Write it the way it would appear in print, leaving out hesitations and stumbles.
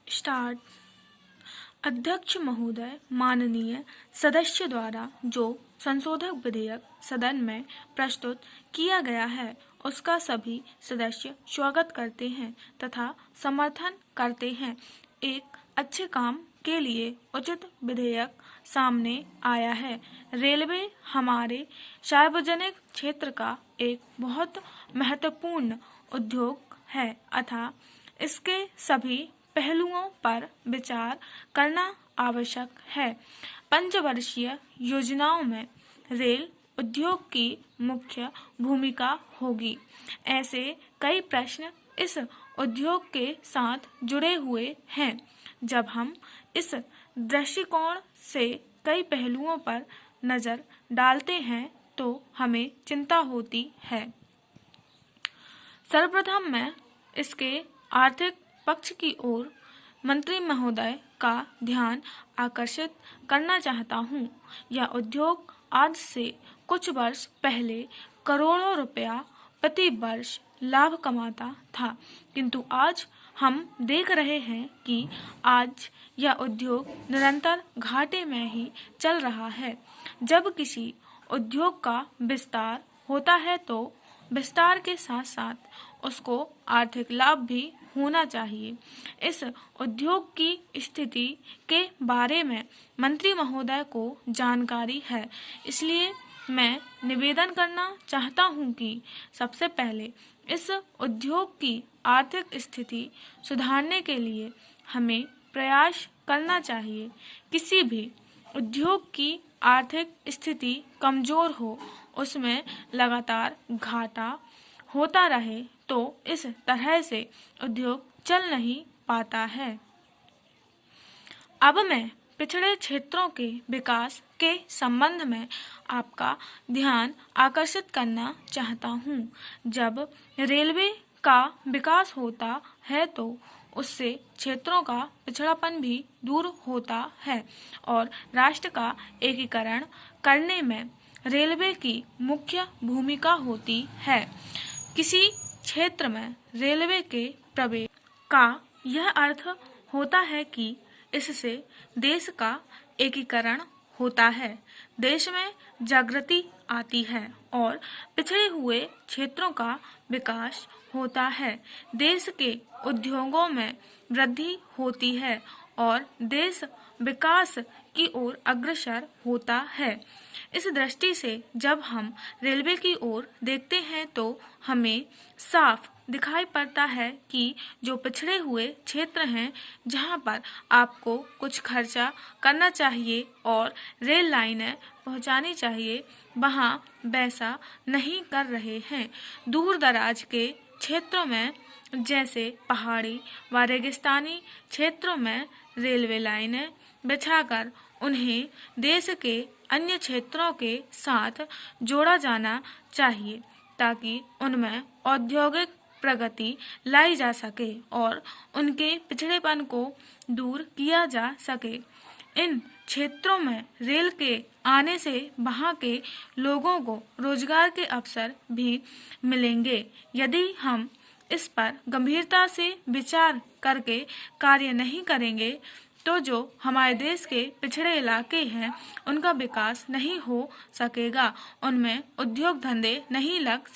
Start. अध्यक्ष महोदय, माननीय सदस्य द्वारा जो संशोधक विधेयक सदन में प्रस्तुत किया गया है उसका सभी सदस्य स्वागत करते हैं तथा समर्थन करते हैं। एक अच्छे काम के लिए उचित विधेयक सामने आया है। रेलवे हमारे सार्वजनिक क्षेत्र का एक बहुत महत्वपूर्ण उद्योग है अतः इसके सभी पहलुओं पर विचार करना आवश्यक है। पंचवर्षीय योजनाओं में रेल उद्योग की मुख्य भूमिका होगी। ऐसे कई प्रश्न इस उद्योग के साथ जुड़े हुए हैं। जब हम इस दृष्टिकोण से कई पहलुओं पर नज़र डालते हैं तो हमें चिंता होती है। सर्वप्रथम मैं इसके आर्थिक पक्ष की ओर मंत्री महोदय का ध्यान आकर्षित करना चाहता हूँ। यह उद्योग आज से कुछ वर्ष पहले करोड़ों रुपया प्रति वर्ष लाभ कमाता था, किंतु आज हम देख रहे हैं कि आज यह उद्योग निरंतर घाटे में ही चल रहा है। जब किसी उद्योग का विस्तार होता है तो विस्तार के साथ साथ उसको आर्थिक लाभ भी होना चाहिए। इस उद्योग की स्थिति के बारे में मंत्री महोदय को जानकारी है, इसलिए मैं निवेदन करना चाहता हूं कि सबसे पहले इस उद्योग की आर्थिक स्थिति सुधारने के लिए हमें प्रयास करना चाहिए। किसी भी उद्योग की आर्थिक स्थिति कमजोर हो, उसमें लगातार घाटा होता रहे तो इस तरह से उद्योग चल नहीं पाता है। अब मैं पिछड़े क्षेत्रों के विकास के संबंध में आपका ध्यान आकर्षित करना चाहता हूँ। जब रेलवे का विकास होता है तो उससे क्षेत्रों का पिछड़ापन भी दूर होता है और राष्ट्र का एकीकरण करने में रेलवे की मुख्य भूमिका होती है। किसी क्षेत्र में रेलवे के प्रवेश का यह अर्थ होता है कि इससे देश का एकीकरण होता है, देश में जागृति आती है और पिछड़े हुए क्षेत्रों का विकास होता है। देश के उद्योगों में वृद्धि होती है और देश विकास की ओर अग्रसर होता है। इस दृष्टि से जब हम रेलवे की ओर देखते हैं तो हमें साफ दिखाई पड़ता है कि जो पिछड़े हुए क्षेत्र हैं जहां पर आपको कुछ खर्चा करना चाहिए और रेल लाइनें पहुंचानी चाहिए, वहां वैसा नहीं कर रहे हैं। दूर दराज के क्षेत्रों में जैसे पहाड़ी व रेगिस्तानी क्षेत्रों में रेलवे लाइनें बिछाकर उन्हें देश के अन्य क्षेत्रों के साथ जोड़ा जाना चाहिए ताकि उनमें औद्योगिक प्रगति लाई जा सके और उनके पिछड़ेपन को दूर किया जा सके। इन क्षेत्रों में रेल के आने से वहां के लोगों को रोजगार के अवसर भी मिलेंगे। यदि हम इस पर गंभीरता से विचार करके कार्य नहीं करेंगे तो जो हमारे देश के पिछड़े इलाके हैं उनका विकास नहीं हो सकेगा, उनमें उद्योग धंधे नहीं लग